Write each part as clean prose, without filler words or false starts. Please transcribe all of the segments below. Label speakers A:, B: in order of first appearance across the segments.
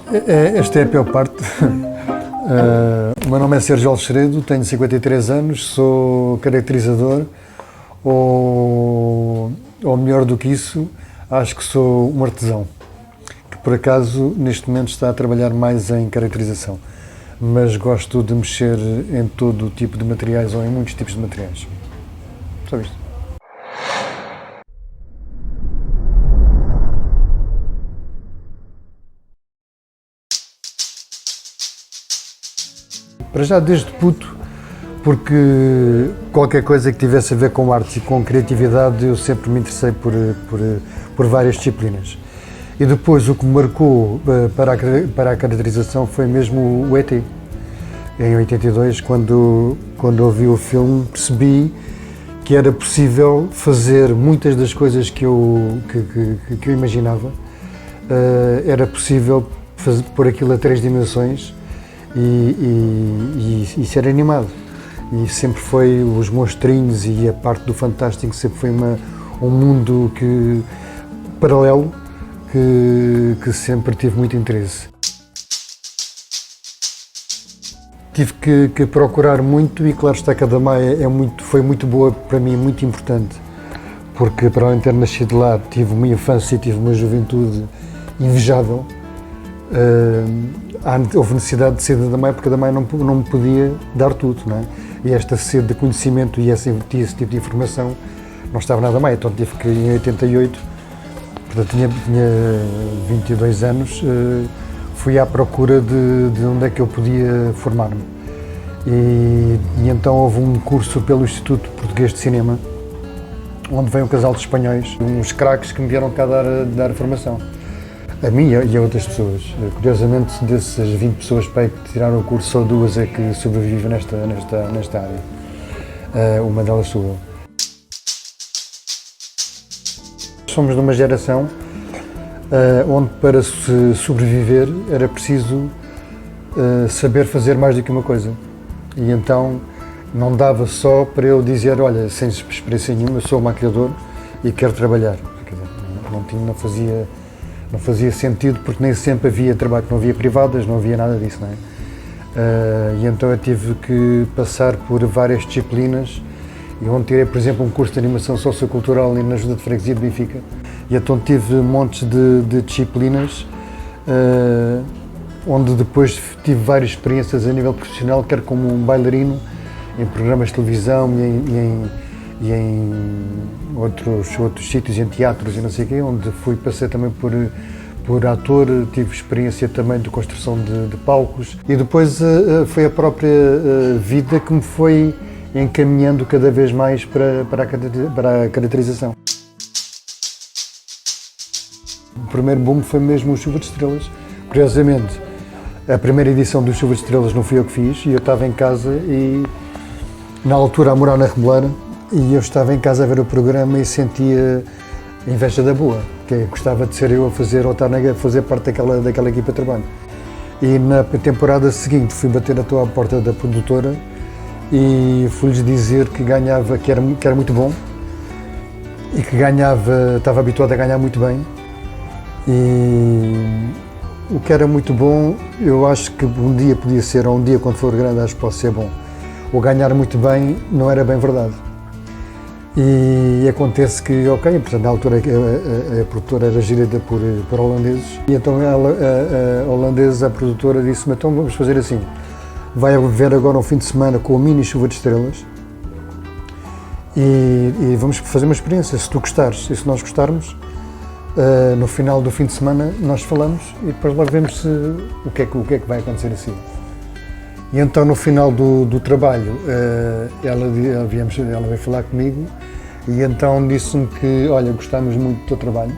A: Esta é a pior parte. O meu nome é Sérgio Alxeredo, tenho 53 anos, sou caracterizador, ou melhor do que isso, acho que sou um artesão, que por acaso neste momento está a trabalhar mais em caracterização, mas gosto de mexer em todo o tipo de materiais ou em muitos tipos de materiais. Só isto. Para já desde puto, porque qualquer coisa que tivesse a ver com arte e com criatividade eu sempre me interessei por várias disciplinas. E depois o que me marcou para a caracterização foi mesmo o ET. Em 82, quando ouvi o filme, percebi que era possível fazer muitas das coisas que eu imaginava. Era possível pôr aquilo a 3 dimensões e ser animado. E sempre foi os monstrinhos e a parte do fantástico, sempre foi um mundo paralelo que sempre tive muito interesse. Tive que procurar muito e claro está que a Damaia foi muito boa para mim, muito importante, porque para além de ter nascido lá, tive uma infância e tive uma juventude invejável. Houve necessidade de ser da Damaia porque a Damaia não me podia dar tudo, não é? E esta sede de conhecimento e esse tipo de informação não estava na Damaia, então tive que em 88, portanto tinha 22 anos, fui à procura de onde é que eu podia formar-me. E então houve um curso pelo Instituto Português de Cinema, onde veio um casal de espanhóis, uns craques que me vieram cá dar formação. A mim e a outras pessoas. Curiosamente, dessas 20 pessoas que tiraram o curso, só 2 é que sobrevivem nesta área. Uma delas sou eu. Somos de uma geração onde para se sobreviver era preciso saber fazer mais do que uma coisa. E então não dava só para eu dizer, olha, sem experiência nenhuma, eu sou maquilhador e quero trabalhar. Não fazia sentido porque nem sempre havia trabalho, não havia privadas, não havia nada disso, não é? E então eu tive que passar por várias disciplinas e onde tirei, por exemplo, um curso de animação sociocultural ali na Junta de Freguesia de Benfica. E então tive montes de disciplinas onde depois tive várias experiências a nível profissional, quer como um bailarino em programas de televisão e em outros sítios, em teatros e não sei o quê, onde passei também por ator, tive experiência também de construção de palcos e depois foi a própria vida que me foi encaminhando cada vez mais para a caracterização. O primeiro boom foi mesmo o Chuva de Estrelas. Curiosamente, a primeira edição do Chuva de Estrelas não fui eu que fiz e eu estava em casa e na altura a morar na Remoleira. E eu estava em casa a ver o programa e sentia inveja da boa, que gostava de ser eu a fazer ou estar a fazer parte daquela equipa de trabalho. E na temporada seguinte fui bater à porta da produtora e fui-lhes dizer que ganhava, que era muito bom e que estava habituado a ganhar muito bem. E o que era muito bom, eu acho que um dia podia ser, ou um dia quando for grande, acho que pode ser bom. O ganhar muito bem não era bem verdade. E acontece que, ok, portanto, na altura a produtora era gerida por holandeses e então a holandesa, a produtora, disse-me, então vamos fazer assim, vai haver agora um fim de semana com a mini Chuva de Estrelas e vamos fazer uma experiência, se tu gostares e se nós gostarmos, no final do fim de semana nós falamos e depois logo vemos o que é que vai acontecer assim. E então no final do trabalho ela veio falar comigo e então disse-me que, olha, gostamos muito do teu trabalho,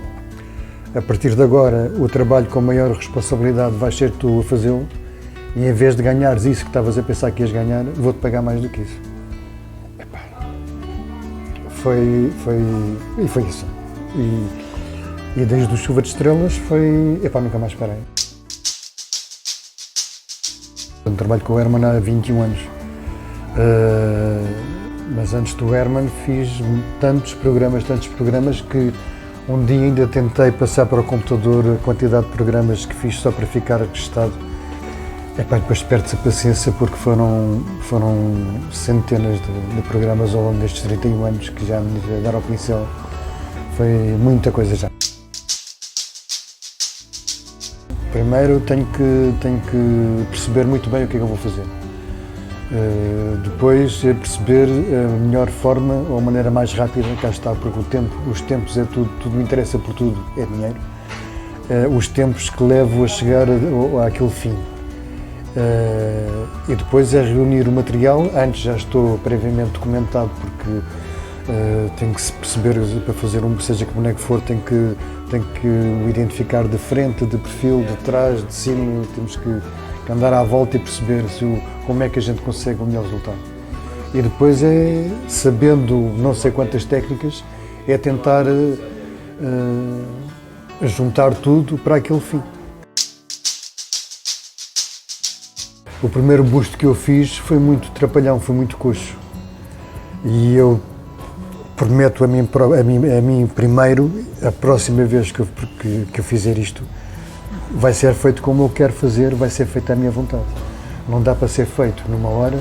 A: a partir de agora o trabalho com maior responsabilidade vais ser tu a fazê-lo e em vez de ganhares isso que estavas a pensar que ias ganhar, vou-te pagar mais do que isso. Epá, foi isso. E desde o Chuva de Estrelas nunca mais parei. Eu trabalho com o Herman há 21 anos, mas antes do Herman fiz tantos programas que Um dia ainda tentei passar para o computador a quantidade de programas que fiz só para ficar registado. Depois perde-se a paciência porque foram centenas de programas ao longo destes 31 anos que já me deram ao pincel. Foi muita coisa já. Primeiro tenho que perceber muito bem o que é que eu vou fazer. Depois é perceber a melhor forma ou a maneira mais rápida, cá está, porque os tempos é tudo me interessa por tudo, é dinheiro. Os tempos que levo a chegar àquele fim. E depois é reunir o material, antes já estou previamente documentado porque tenho que se perceber, para fazer seja que boneco for, tenho que o identificar de frente, de perfil, de trás, de cima, temos que andar à volta e perceber como é que a gente consegue o melhor resultado. E depois é, sabendo não sei quantas técnicas, é tentar juntar tudo para aquele fim. O primeiro busto que eu fiz foi muito trapalhão, foi muito coxo. E eu prometo a mim primeiro, a próxima vez que eu fizer isto, vai ser feito como eu quero fazer, vai ser feito à minha vontade. Não dá para ser feito numa hora,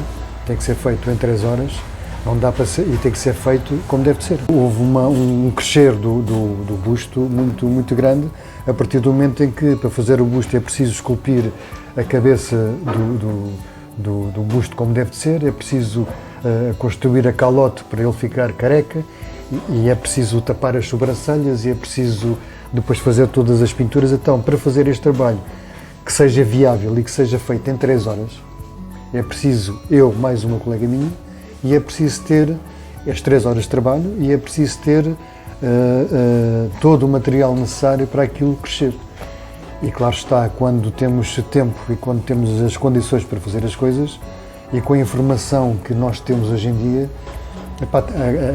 A: tem que ser feito em 3 horas, não dá para ser, e tem que ser feito como deve de ser. Houve um crescer do busto muito grande, a partir do momento em que, para fazer o busto, é preciso esculpir a cabeça do busto como deve de ser, é preciso construir a calote para ele ficar careca, e é preciso tapar as sobrancelhas, e é preciso depois fazer todas as pinturas. Então, para fazer este trabalho que seja viável e que seja feito em 3 horas, é preciso eu mais uma colega minha, e é preciso ter as 3 horas de trabalho, e é preciso ter todo o material necessário para aquilo crescer. E claro está, quando temos tempo e quando temos as condições para fazer as coisas, e com a informação que nós temos hoje em dia,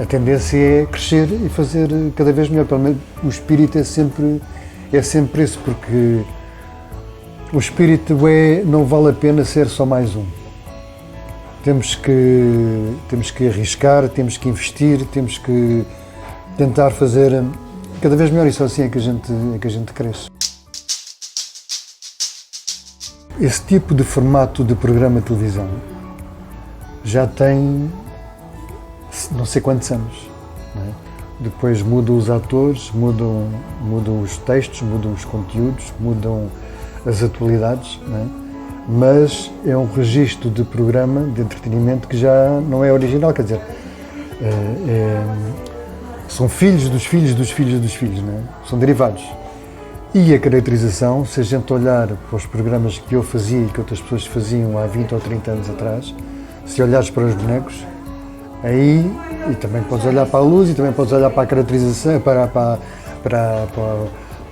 A: a tendência é crescer e fazer cada vez melhor. Pelo menos o espírito é sempre esse, porque o espírito não vale a pena ser só mais um. Temos que arriscar, temos que investir, temos que tentar fazer cada vez melhor, e só assim é que a gente cresce. Esse tipo de formato de programa de televisão já tem não sei quantos anos, não é? Depois mudam os atores, mudam os textos, mudam os conteúdos, mudam as atualidades, não é? Mas é um registro de programa de entretenimento que já não é original, quer dizer, são filhos dos filhos dos filhos dos filhos, não é? São derivados. E a caracterização, se a gente olhar para os programas que eu fazia e que outras pessoas faziam há 20 ou 30 anos atrás, se olhares para os bonecos, aí, e também podes olhar para a luz, e também podes olhar para a caracterização, para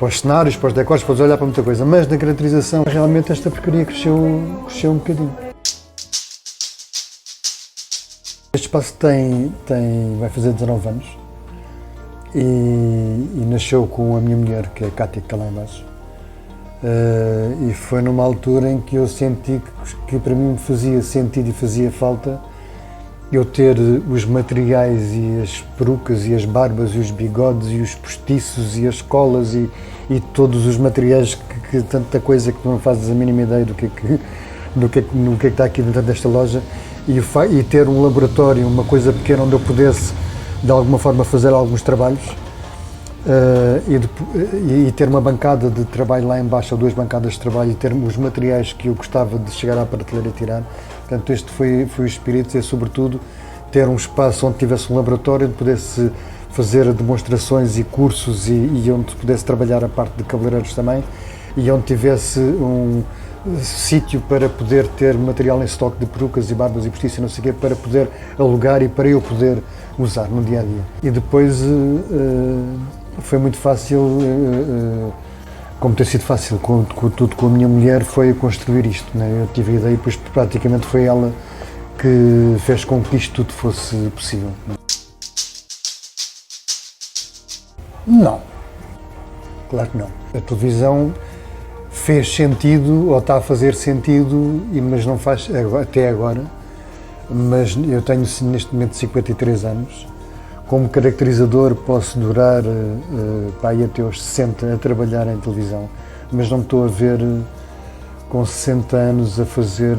A: os cenários, para os decores, podes olhar para muita coisa, mas na caracterização realmente esta porcaria cresceu um bocadinho. Este espaço vai fazer 19 anos e nasceu com a minha mulher, que é a Cátia, que está lá em baixo. E foi numa altura em que eu senti que para mim me fazia sentido e fazia falta eu ter os materiais e as perucas e as barbas e os bigodes e os postiços e as colas e todos os materiais que tanta coisa que tu não fazes a mínima ideia do que está aqui dentro desta loja, e ter um laboratório, uma coisa pequena onde eu pudesse de alguma forma fazer alguns trabalhos, e ter uma bancada de trabalho lá em baixo, ou 2 bancadas de trabalho, e ter os materiais que eu gostava de chegar à prateleira e tirar. Portanto, este foi o espírito, e sobretudo ter um espaço onde tivesse um laboratório, onde pudesse fazer demonstrações e cursos, e onde pudesse trabalhar a parte de cabeleireiros também, e onde tivesse um sítio para poder ter material em estoque de perucas e barbas e postiços e não sei o quê, para poder alugar e para eu poder usar no dia a dia. E depois foi muito fácil, como tem sido fácil tudo com a minha mulher, foi construir isto, né? Eu tive a ideia e depois praticamente foi ela que fez com que isto tudo fosse possível. Não, claro que não. A televisão fez sentido, ou está a fazer sentido, mas não faz até agora, mas eu tenho neste momento 53 anos, como caracterizador posso durar pá, aí até aos 60 a trabalhar em televisão, mas não me estou a ver com 60 anos a fazer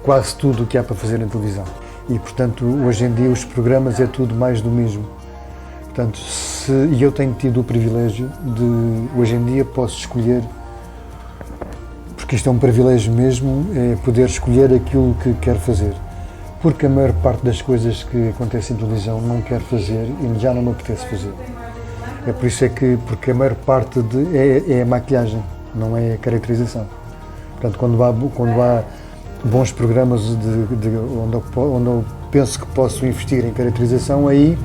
A: quase tudo o que há para fazer em televisão. E, portanto, hoje em dia os programas é tudo mais do mesmo. Portanto, e eu tenho tido o privilégio de, hoje em dia, posso escolher, porque isto é um privilégio mesmo, é poder escolher aquilo que quero fazer. Porque a maior parte das coisas que acontecem em televisão não quero fazer e já não me apetece fazer. É por isso porque a maior parte é a maquilhagem, não é a caracterização. Portanto, quando há bons programas onde eu penso que posso investir em caracterização, aí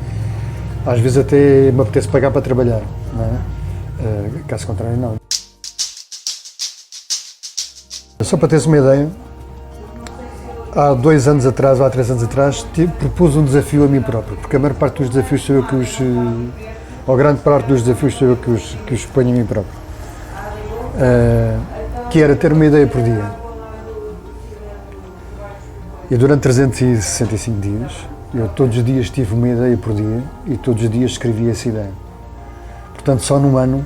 A: às vezes até me apetece pagar para trabalhar, não é? Caso contrário, não. Só para teres uma ideia, há 2 anos atrás, ou há 3 anos atrás, propus um desafio a mim próprio, porque a maior parte dos desafios sou eu que ou grande parte dos desafios sou eu que os ponho a mim próprio. Que era ter uma ideia por dia. E durante 365 dias, eu todos os dias tive uma ideia por dia e todos os dias escrevi essa ideia. Portanto, só num ano,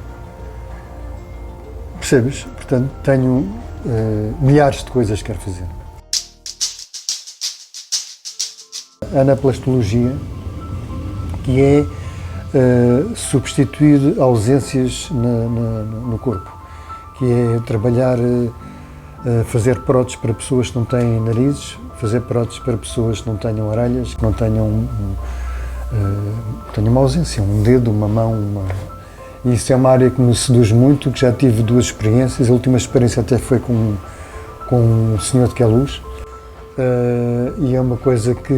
A: percebes? Portanto, tenho milhares de coisas que quero fazer. A anaplastologia, que é substituir ausências no corpo, que é trabalhar, fazer próteses para pessoas que não têm narizes, fazer próteses para pessoas que não tenham orelhas, que não tenham, tenham uma ausência, um dedo, uma mão. Isso é uma área que me seduz muito, que já tive 2 experiências. A última experiência até foi com um senhor de Queluz. E é uma coisa que,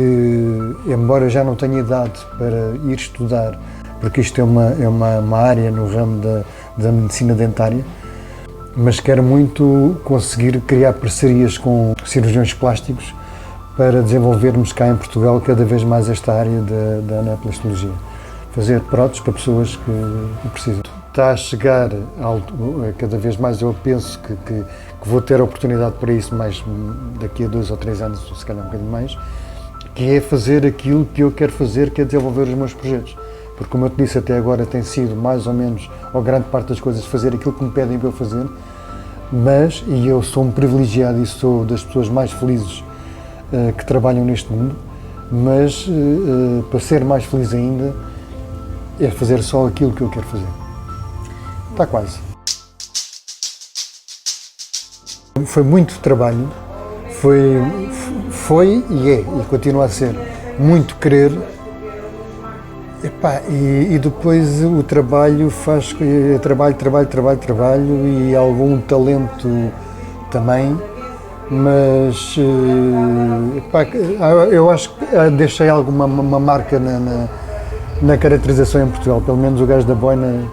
A: embora já não tenha idade para ir estudar, porque isto é uma área no ramo da medicina dentária, mas quero muito conseguir criar parcerias com cirurgiões plásticos para desenvolvermos cá em Portugal cada vez mais esta área da anaplastologia. Fazer próteses para pessoas que precisam. Está a chegar, cada vez mais eu penso que vou ter a oportunidade para isso mais daqui a 2 ou 3 anos, se calhar um bocadinho mais, que é fazer aquilo que eu quero fazer, que é desenvolver os meus projetos. Porque, como eu te disse, até agora tem sido mais ou menos, ou grande parte das coisas, fazer aquilo que me pedem para eu fazer, mas, e eu sou um privilegiado e sou das pessoas mais felizes que trabalham neste mundo, mas para ser mais feliz ainda, é fazer só aquilo que eu quero fazer. Está quase. Foi muito trabalho, foi e é, e continua a ser, muito querer, e depois o trabalho faz, trabalho e algum talento também, mas eu acho que deixei alguma marca na caracterização em Portugal, pelo menos o gajo da boina.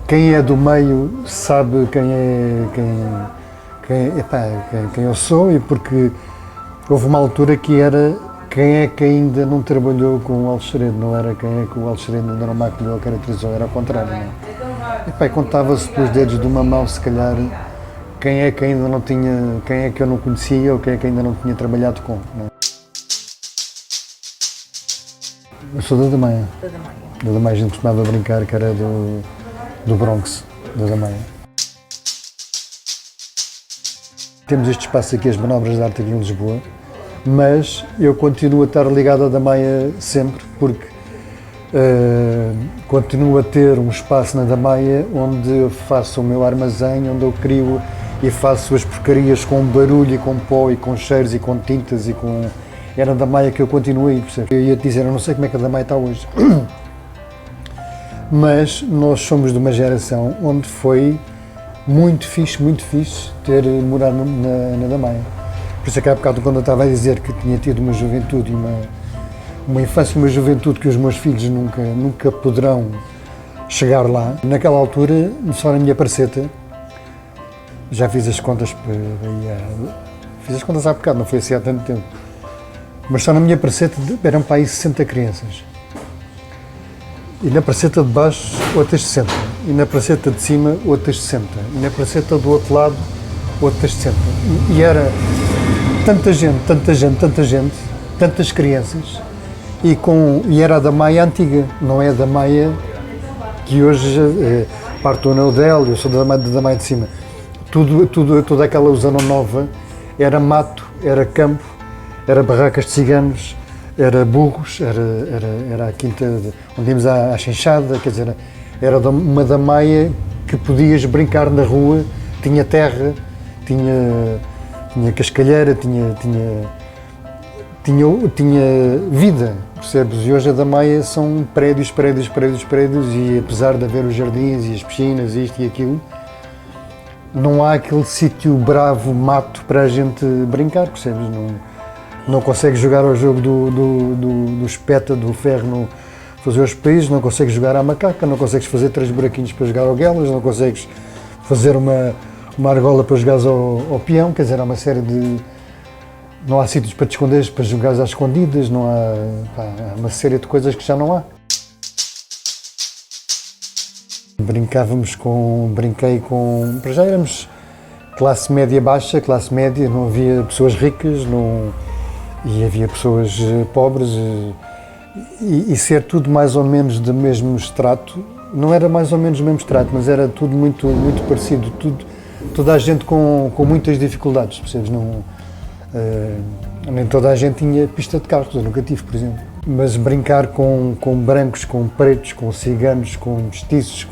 A: Quem é do meio sabe quem eu sou, e porque houve uma altura que era quem é que ainda não trabalhou com o Alexandre, não era quem é que o Alexandre ainda não maquilhou ou caracterizou, era ao contrário. Não é? Contava-se pelos dedos de uma mão, se calhar, quem é que ainda não tinha, quem é que eu não conhecia ou quem é que ainda não tinha trabalhado com. Não é? Eu sou da Damaia. Da Damaia, a gente costumava brincar que era do Bronx, da Damaia. Temos este espaço aqui, as manobras de arte aqui em Lisboa, mas eu continuo a estar ligado à Damaia sempre, porque continuo a ter um espaço na Damaia onde eu faço o meu armazém, onde eu crio e faço as porcarias com barulho e com pó e com cheiros e com tintas e com... Era na Damaia que eu continuo aí, percebes? Eu ia te dizer, eu não sei como é que a Damaia está hoje. Mas nós somos de uma geração onde foi muito fixe ter morado na Damaia. Por isso é que há bocado, quando eu estava a dizer que tinha tido uma juventude e uma infância e uma juventude que os meus filhos nunca poderão chegar lá, naquela altura, só na minha parceta, já fiz as contas, fiz as contas há bocado, não foi assim há tanto tempo, mas só na minha parceta eram para aí 60 crianças. E na praceta de baixo, outras 60. E na praceta de cima, outras 60. E na praceta do outro lado, outras 60. E era tanta gente, tantas crianças, e era a da Maia antiga, não é a da Maia que hoje parte do anel dela, eu sou da Maia de cima. Toda aquela zona nova era mato, era campo, era barracas de ciganos, era burros, era a quinta onde íamos à Chinchada, quer dizer, era uma da Maia que podias brincar na rua, tinha terra, tinha cascalheira, tinha vida, percebes? E hoje a da Maia são prédios, e apesar de haver os jardins e as piscinas, isto e aquilo, não há aquele sítio bravo, mato, para a gente brincar, percebes? Não consegues jogar ao jogo do espeta, do ferro, fazer os países, não consegues jogar à macaca, não consegues fazer 3 buraquinhos para jogar ao guelas, não consegues fazer uma argola para jogares ao peão, quer dizer, há uma série de... Não há sítios para te esconderes, para jogares às escondidas, não há... há uma série de coisas que já não há. Brinquei com... Para já éramos classe média baixa, classe média, não havia pessoas ricas, e havia pessoas pobres, e ser tudo mais ou menos do mesmo extrato, não era mais ou menos do mesmo extrato, mas era tudo muito parecido, toda a gente com muitas dificuldades, percebes? Nem toda a gente tinha pista de carros, eu nunca tive, por exemplo. Mas brincar com brancos, com pretos, com ciganos, com mestiços,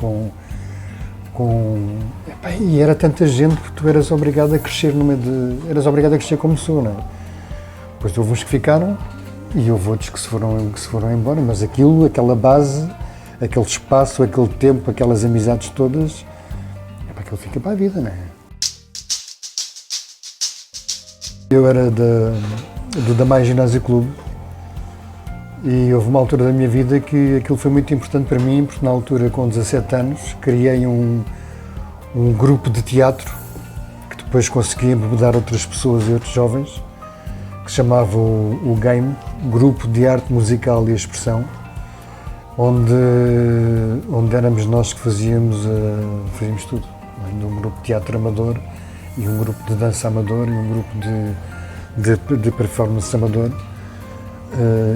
A: e era tanta gente que tu eras obrigado a crescer eras obrigado a crescer como sou, não é? Depois houve uns que ficaram e houve outros que se foram embora, mas aquela base, aquele espaço, aquele tempo, aquelas amizades todas, aquilo fica para a vida, não é? Eu era do Damai Ginásio Clube e houve uma altura da minha vida que aquilo foi muito importante para mim, porque na altura, com 17 anos, criei um grupo de teatro que depois conseguia embebedar outras pessoas e outros jovens, que se chamava o GAME, Grupo de Arte Musical e Expressão, onde éramos nós que fazíamos tudo. Um grupo de teatro amador e um grupo de dança amador e um grupo de performance amador,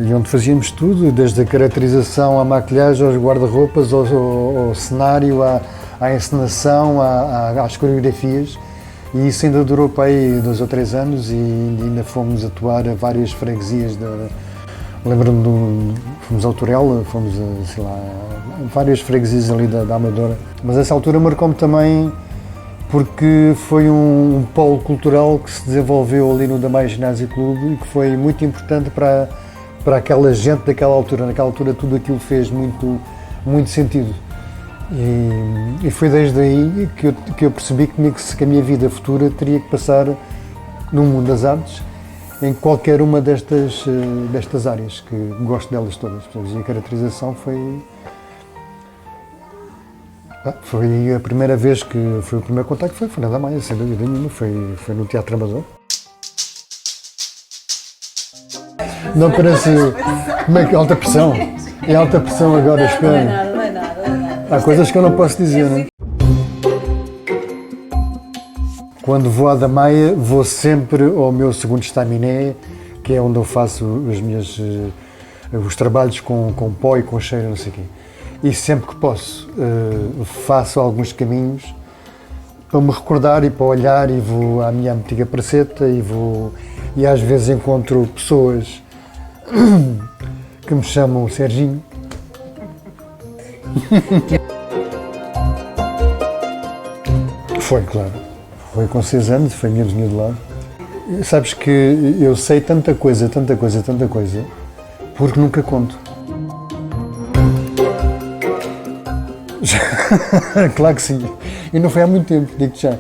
A: e onde fazíamos tudo, desde a caracterização à maquilhagem, aos guarda-roupas, ao cenário, à encenação, às coreografias. E isso ainda durou para aí 2 ou 3 anos e ainda fomos atuar a várias freguesias. Lembro-me, fomos ao Torela, fomos a várias freguesias ali da Amadora. Mas essa altura marcou-me também porque foi um polo cultural que se desenvolveu ali no Damai Ginásio Clube e que foi muito importante para aquela gente daquela altura. Naquela altura tudo aquilo fez muito sentido. E foi desde aí que eu percebi que a minha vida futura teria que passar no mundo das artes, em qualquer uma destas áreas, que gosto delas todas. E a caracterização foi a primeira vez foi o primeiro contacto, foi na Damai, sem dúvida nenhuma, foi no Teatro Amador. Não parece... Como é que alta pressão? É alta pressão agora, espera.
B: Não é nada.
A: Há coisas que eu não posso dizer, não é? Quando vou à Damai, vou sempre ao meu segundo estaminé, que é onde eu faço os trabalhos com pó e com cheiro, não sei o quê. E sempre que posso, faço alguns caminhos para me recordar e para olhar, e vou à minha antiga praceta e às vezes encontro pessoas que me chamam Serginho. Foi, claro. Foi com 6 anos, foi a minha vizinha de lado. Sabes que eu sei tanta coisa, porque nunca conto. Claro que sim. E não foi há muito tempo, digo-te já.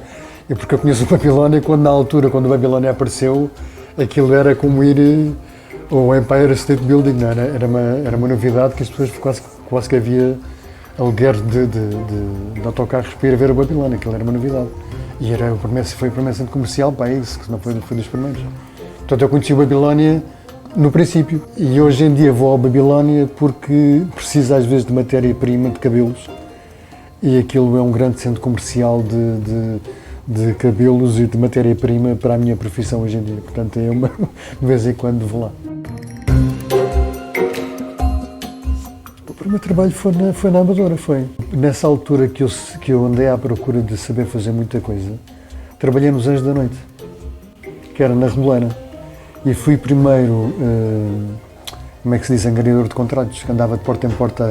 A: É porque eu conheço o Babilónia quando o Babilónia apareceu, aquilo era como ir ao Empire State Building, não era? Era uma novidade que as pessoas quase que havia aluguer de autocarros para ir a ver o Babilónia, aquilo era uma novidade. E foi o primeiro centro comercial, para isso, que não foi dos primeiros. Portanto, eu conheci o Babilónia no princípio. E hoje em dia vou ao Babilónia porque preciso às vezes de matéria-prima de cabelos. E aquilo é um grande centro comercial de cabelos e de matéria-prima para a minha profissão hoje em dia. Portanto, de vez em quando vou lá. primeiro trabalho foi na Amadora, foi. Nessa altura que eu andei à procura de saber fazer muita coisa, trabalhei nos Anjos da Noite, que era na Remoleira. E fui primeiro, como é que se diz, angariador de contratos, que andava de porta em porta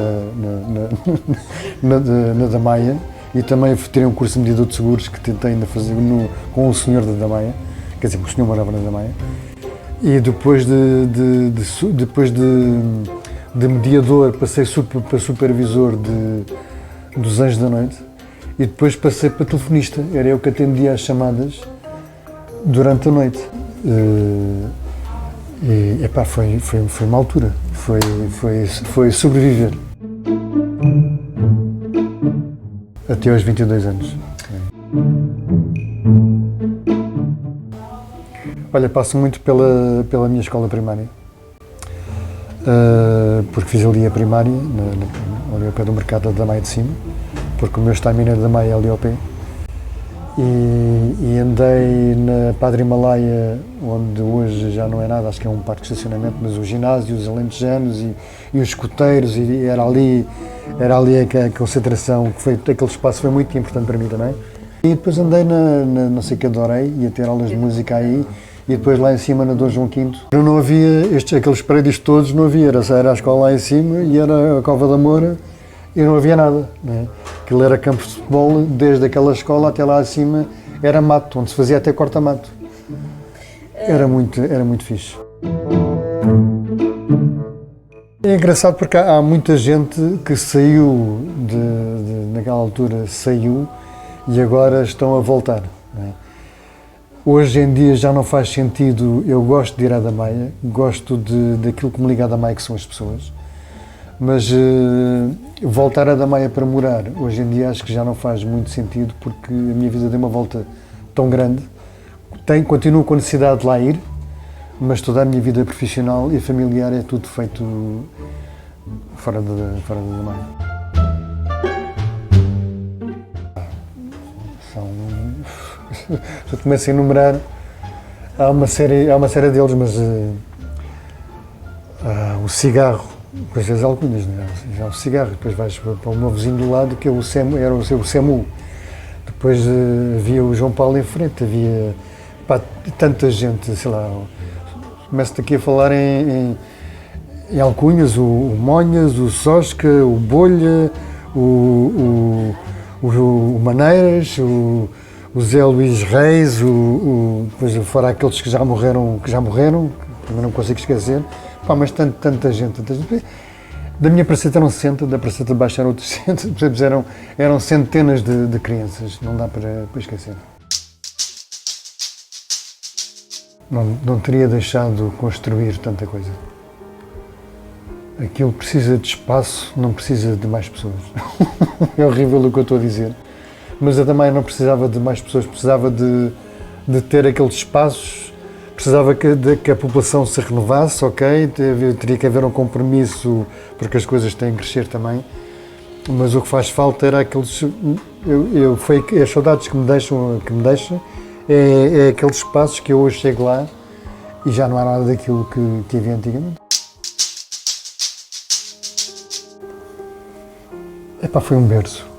A: na Damaia, e também tirei um curso de mediador de seguros que tentei ainda fazer com o senhor da Damaia, quer dizer, o senhor morava na Damaia. E depois de mediador passei para supervisor dos Anjos da Noite e depois passei para telefonista, era eu que atendia as chamadas durante a noite. E epá, foi uma altura, foi sobreviver. Até aos 22 anos. Olha, passo muito pela minha escola primária, porque fiz ali a primária, ali ao pé do mercado da Damaia de Cima, porque o meu estamina da Damaia é ali ao pé. E andei na Padre Himalaia, onde hoje já não é nada, acho que é um parque de estacionamento, mas o ginásio, os alentejanos e os escoteiros, e era ali a concentração, aquele espaço foi muito importante para mim também. E depois andei não sei o que adorei, ia ter aulas de música aí, e depois lá em cima na Dom João V. Não havia, aqueles prédios todos não havia, era a escola lá em cima e era a Cova da Moura, e não havia nada, né? Aquilo era campo de futebol, desde aquela escola até lá acima era mato, onde se fazia até corta-mato. Era muito fixe. É engraçado porque há muita gente que saiu, naquela altura saiu, e agora estão a voltar, né? Hoje em dia já não faz sentido, eu gosto de ir à Damaia, gosto daquilo que me liga à Damaia, que são as pessoas. Mas voltar a Damaia para morar, hoje em dia acho que já não faz muito sentido, porque a minha vida deu uma volta tão grande. Continuo com a necessidade de lá ir, mas toda a minha vida profissional e familiar é tudo feito fora da Damaia. Se eu começo a enumerar, há uma série deles, mas o cigarro, depois as alcunhas, né? Já o cigarro, depois vais para o meu vizinho do lado, que é era o SEMU. Depois havia o João Paulo em frente, havia tanta gente, sei lá, começo aqui a falar em alcunhas, o Monhas, o Sosca, o Bolha, o Maneiras, o Zé Luís Reis, depois fora aqueles que já morreram, também não consigo esquecer. Pá, mas tanta gente. Da minha praceta eram 60, da praceta de baixo eram outros 60, eram centenas de crianças, não dá para esquecer. Não teria deixado construir tanta coisa. Aquilo precisa de espaço, não precisa de mais pessoas. É horrível o que eu estou a dizer. Mas a Damaia não precisava de mais pessoas, precisava de ter aqueles espaços, precisava que a população se renovasse, ok, teria que haver um compromisso, porque as coisas têm que crescer também, mas o que faz falta era aqueles, as saudades que me deixam é aqueles espaços que eu hoje chego lá e já não há nada daquilo que havia antigamente. Epá, foi um berço.